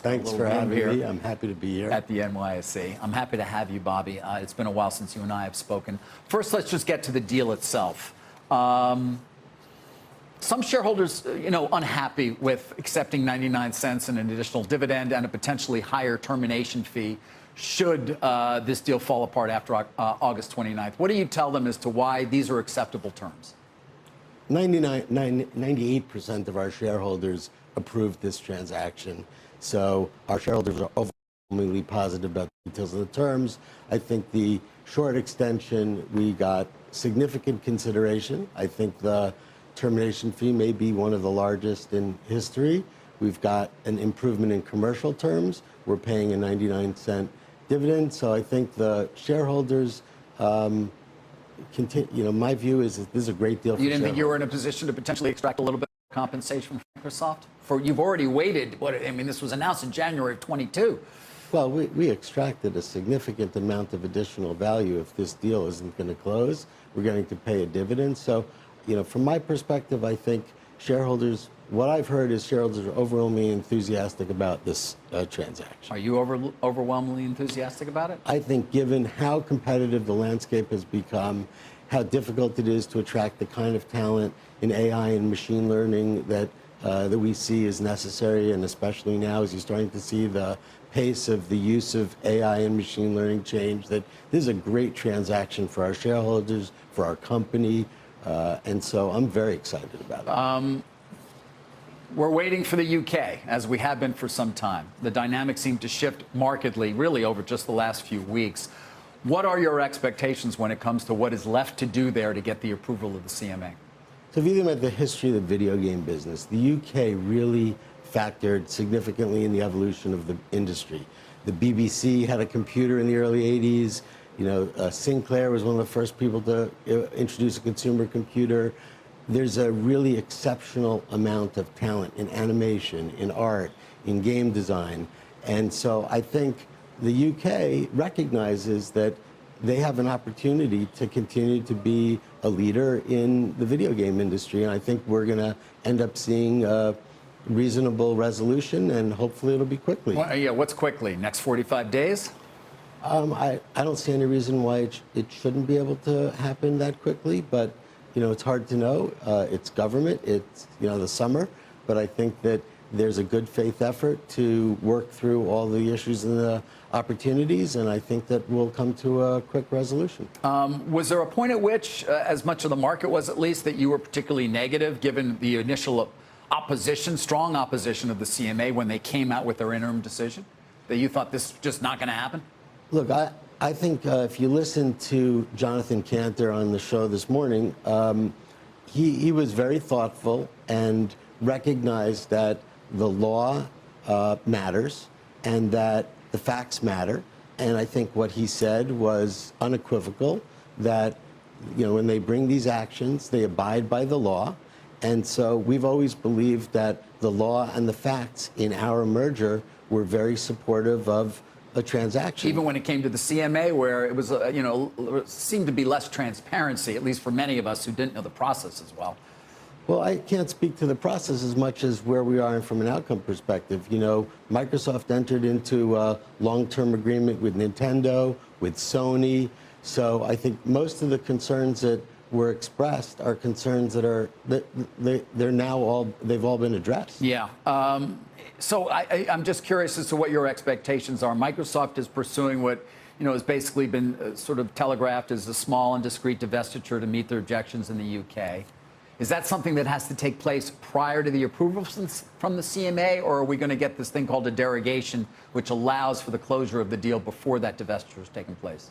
Thanks for having me. I'm happy to be here. At the NYSE. I'm happy to have you, Bobby. It's been a while since you and I have spoken. First, let's just get to the deal itself. Some shareholders, unhappy with accepting 99 cents and an additional dividend and a potentially higher termination fee should this deal fall apart after August 29th. What do you tell them as to why these are acceptable terms? 98% of our shareholders approved this transaction. So our shareholders are overwhelmingly positive about the details of the terms. I think the short extension, we got significant consideration. I think the termination fee may be one of the largest in history. We've got an improvement in commercial terms. We're paying a 99-cent dividend. So I think the shareholders, my view is that this is a great deal for shareholders. You didn't think you were in a position to potentially extract a little bit of compensation from Microsoft? You've already waited, this was announced in January of 22. Well, we extracted a significant amount of additional value. If this deal isn't going to close, we're going to pay a dividend. So, from my perspective, I think shareholders, what I've heard is shareholders are overwhelmingly enthusiastic about this transaction. Are you overwhelmingly enthusiastic about it? I think given how competitive the landscape has become, how difficult it is to attract the kind of talent in AI and machine learning that we see is necessary, and especially now as you're starting to see the pace of the use of AI and machine learning change, that this is a great transaction for our shareholders, for our company, and so I'm very excited about it. We're waiting for the UK, as we have been for some time. The dynamics seem to shift markedly, really, over just the last few weeks. What are your expectations when it comes to what is left to do there to get the approval of the CMA? So if you think about the history of the video game business, the UK really factored significantly in the evolution of the industry. The BBC had a computer in the early 80s. Sinclair was one of the first people to introduce a consumer computer. There's a really exceptional amount of talent in animation, in art, in game design. And so I think the UK recognizes that they have an opportunity to continue to be a leader in the video game industry. And I think we're going to end up seeing a reasonable resolution, and hopefully it'll be quickly. Well, yeah, what's quickly? Next 45 days? I don't see any reason why it shouldn't be able to happen that quickly, but it's hard to know. It's government, it's the summer, but I think that there's a good faith effort to work through all the issues and the opportunities, and I think that we'll come to a quick resolution. Was there a point at which, as much of the market was at least, that you were particularly negative given the initial opposition, strong opposition of the CMA when they came out with their interim decision, that you thought this was just not going to happen? Look, I think if you listen to Jonathan Cantor on the show this morning, he was very thoughtful and recognized that the law matters and that the facts matter. And I think what he said was unequivocal, that when they bring these actions, they abide by the law. And so we've always believed that the law and the facts in our merger were very supportive of a transaction. Even when it came to the CMA, where it was, seemed to be less transparency, at least for many of us who didn't know the process as well. Well, I can't speak to the process as much as where we are from an outcome perspective. Microsoft entered into a long-term agreement with Nintendo, with Sony. So I think most of the concerns that were expressed are concerns that they've all been addressed. Yeah. So I'm just curious as to what your expectations are. Microsoft is pursuing what has basically been sort of telegraphed as a small and discreet divestiture to meet their objections in the UK. Is that something that has to take place prior to the approval from the CMA, or are we going to get this thing called a derogation, which allows for the closure of the deal before that divestiture has taken place?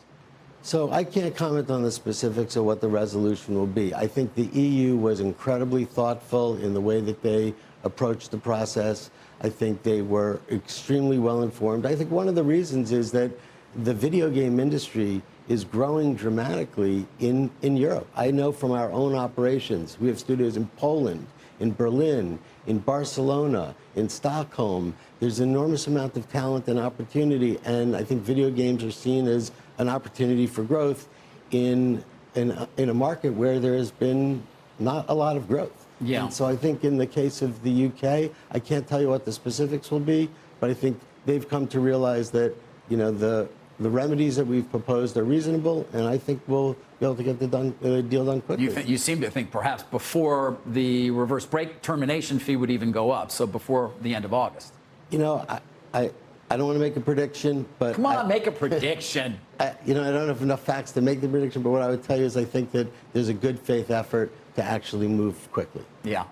So I can't comment on the specifics of what the resolution will be. I think the EU was incredibly thoughtful in the way that they approached the process. I think they were extremely well informed. I think one of the reasons is that the video game industry is growing dramatically in Europe. I know from our own operations, we have studios in Poland, in Berlin, in Barcelona, in Stockholm. There's an enormous amount of talent and opportunity, and I think video games are seen as an opportunity for growth in a market where there has been not a lot of growth. Yeah. And so I think in the case of the UK, I can't tell you what the specifics will be, but I think they've come to realize that, you know, the remedies that we've proposed are reasonable, and I think we'll be able to get the deal done quickly. You seem to think perhaps before the reverse break termination fee would even go up, so before the end of August. You know, I don't want to make a prediction, but come on, make a prediction. You know, I don't have enough facts to make the prediction, but what I would tell you is I think that there's a good faith effort to actually move quickly. Yeah.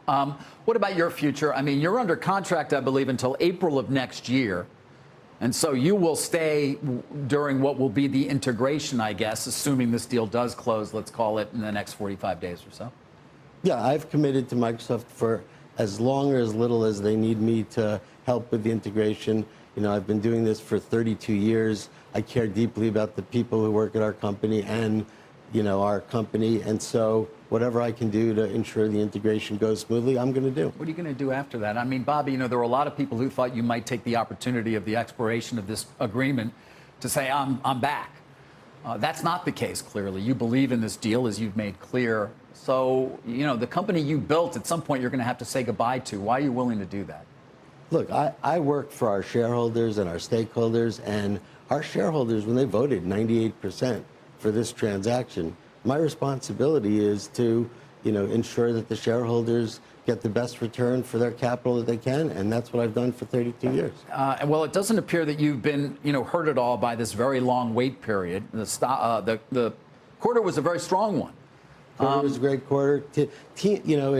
What about your future? I mean, you're under contract, I believe, until April of next year. And so you will stay during what will be the integration, I guess, assuming this deal does close, let's call it, in the next 45 days or so. Yeah, I've committed to Microsoft for as long or as little as they need me to help with the integration. You know, I've been doing this for 32 years. I care deeply about the people who work at our company and, you know, our company. And so whatever I can do to ensure the integration goes smoothly, I'm going to do. What are you going to do after that? I mean, Bobby, you know, there were a lot of people who thought you might take the opportunity of the expiration of this agreement to say, I'm back. That's not the case, clearly. You believe in this deal, as you've made clear. So, you know, the company you built, at some point, you're going to have to say goodbye to. Why are you willing to do that? Look, I work for our shareholders and our stakeholders, and our shareholders, when they voted 98% for this transaction, my responsibility is to, you know, ensure that the shareholders get the best return for their capital that they can, and that's what I've done for 32 years. Well, it doesn't appear that you've been, you know, hurt at all by this very long wait period. The quarter was a very strong one. Quarter was a great quarter. You know,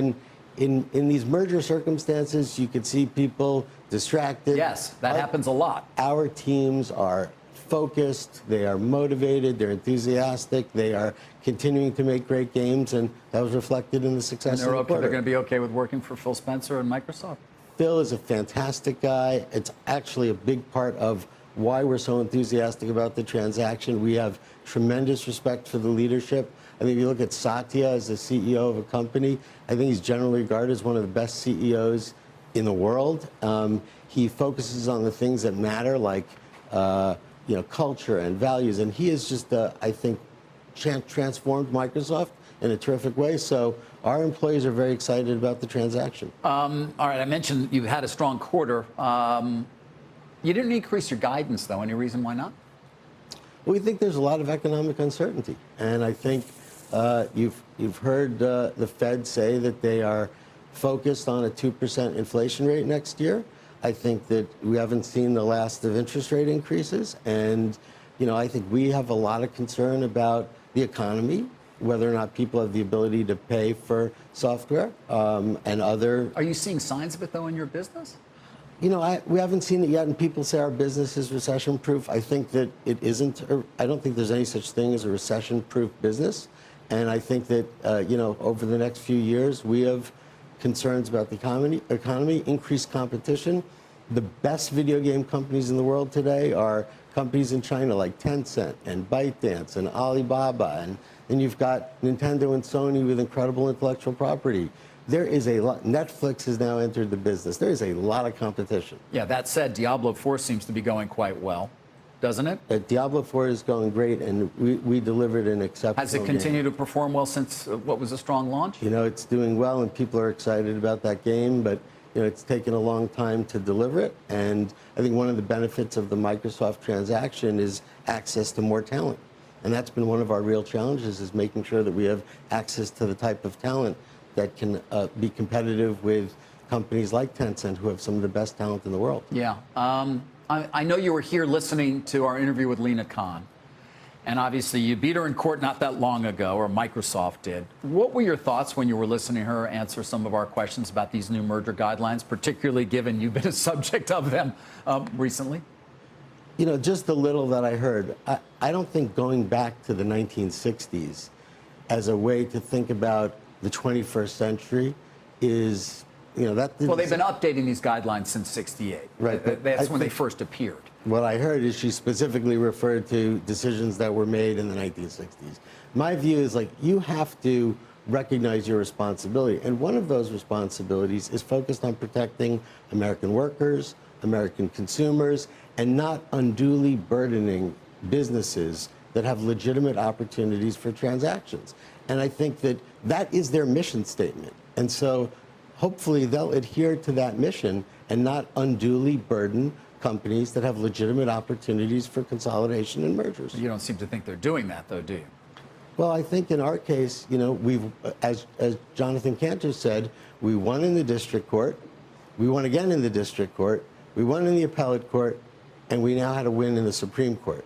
in these merger circumstances, you could see people distracted. Yes, that happens a lot. Our teams are focused, they are motivated, they're enthusiastic, they are continuing to make great games, and that was reflected in the success of the quarter. They're going to be okay with working for Phil Spencer and Microsoft? Phil is a fantastic guy. It's actually a big part of why we're so enthusiastic about the transaction. We have tremendous respect for the leadership. I think if you look at Satya as the CEO of a company, I think he's generally regarded as one of the best CEOs in the world. He focuses on the things that matter, like you know, culture and values, and he has just, I think, transformed Microsoft in a terrific way. So our employees are very excited about the transaction. All right, I mentioned you had a strong quarter. You didn't increase your guidance, though. Any reason why not? We think there's a lot of economic uncertainty, and I think you've heard the Fed say that they are focused on a 2% inflation rate next year. I think that we haven't seen the last of interest rate increases, and you know, I think we have a lot of concern about the economy, whether or not people have the ability to pay for software and other. Are you seeing signs of it, though, in your business? You know, we haven't seen it yet, and people say our business is recession-proof. I think that it isn't. I don't think there's any such thing as a recession-proof business, and I think that you know, over the next few years, we have concerns about the economy, increased competition. The best video game companies in the world today are companies in China like Tencent and ByteDance and Alibaba, and then you've got Nintendo and Sony with incredible intellectual property. There is a lot. Netflix has now entered the business. There is a lot of competition. Yeah, that said, Diablo 4 seems to be going quite well, doesn't it? Diablo 4 is going great, and we delivered an exceptional Has it continued to perform well since what was a strong launch? You know, it's doing well, and people are excited about that game, but you know, it's taken a long time to deliver it. And I think one of the benefits of the Microsoft transaction is access to more talent. And that's been one of our real challenges, is making sure that we have access to the type of talent that can be competitive with companies like Tencent, who have some of the best talent in the world. Yeah. I know you were here listening to our interview with Lina Khan, and obviously you beat her in court not that long ago, or Microsoft did. What were your thoughts when you were listening to her answer some of our questions about these new merger guidelines, particularly given you've been a subject of them recently? You know, just the little that I heard, I don't think going back to the 1960s as a way to think about the 21st century is, you know, that. Well, they've been updating these guidelines since '68. Right. That's when they first appeared. What I heard is she specifically referred to decisions that were made in the 1960s. My view is, like, you have to recognize your responsibility. And one of those responsibilities is focused on protecting American workers, American consumers, and not unduly burdening businesses that have legitimate opportunities for transactions. And I think that that is their mission statement. And so hopefully they'll adhere to that mission and not unduly burden companies that have legitimate opportunities for consolidation and mergers. You don't seem to think they're doing that, though, do you? Well, I think in our case, you know, we've, as Jonathan Cantor said, we won in the district court, we won again in the district court, we won in the appellate court, and we now had a win in the Supreme Court.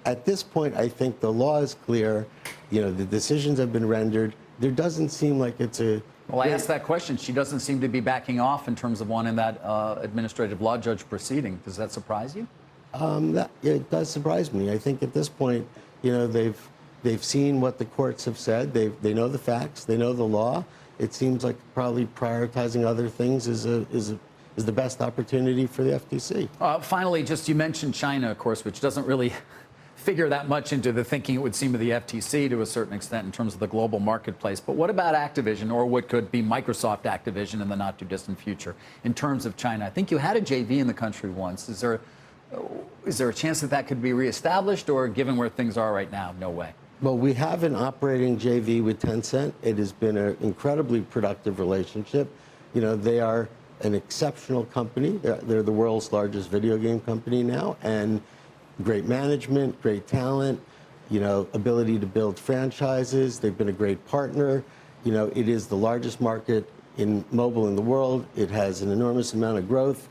At this point, I think the law is clear. You know, the decisions have been rendered. There doesn't seem like it's a... Well, I asked that question. She doesn't seem to be backing off in terms of wanting that administrative law judge proceeding. Does that surprise you? It does surprise me. I think at this point, you know, they've seen what the courts have said. They know the facts. They know the law. It seems like probably prioritizing other things is the best opportunity for the FTC. Finally, just you mentioned China, of course, which doesn't really figure that much into the thinking, it would seem, of the FTC to a certain extent in terms of the global marketplace. But what about Activision, or what could be Microsoft Activision in the not too distant future in terms of China? I think you had a JV in the country once. Is there a chance that that could be reestablished, or given where things are right now, no way? Well, we have an operating JV with Tencent. It has been an incredibly productive relationship. You know, they are an exceptional company. They're the world's largest video game company now, and great management, great talent, you know, ability to build franchises. They've been a great partner. You know, it is the largest market in mobile in the world. It has an enormous amount of growth.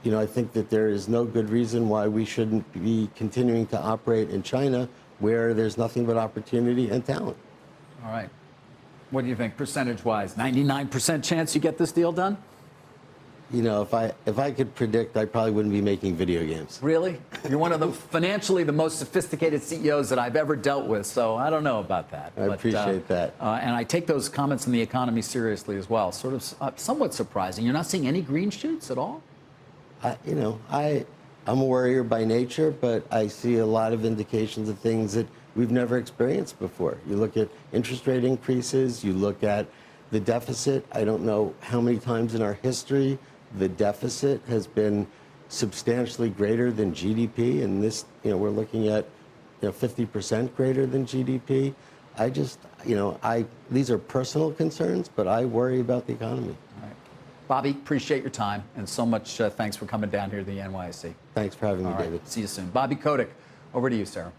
You know, I think that there is no good reason why we shouldn't be continuing to operate in China, where there's nothing but opportunity and talent. All right. What do you think, percentage-wise? 99% chance you get this deal done? You know, if I could predict, I probably wouldn't be making video games. Really? You're one of the financially the most sophisticated CEOs that I've ever dealt with, so I don't know about that. I appreciate that. And I take those comments on the economy seriously as well. Sort of somewhat surprising. You're not seeing any green shoots at all? You know, I'm a worrier by nature, but I see a lot of indications of things that we've never experienced before. You look at interest rate increases, you look at the deficit. I don't know how many times in our history the deficit has been substantially greater than GDP, and this, you know, we're looking at, you know, 50% greater than GDP. I just, you know, these are personal concerns, but I worry about the economy. All right. Bobby, appreciate your time, and so much thanks for coming down here to the NYSE. Thanks for having me, All right. David. See you soon. Bobby Kotick, over to you, Sarah.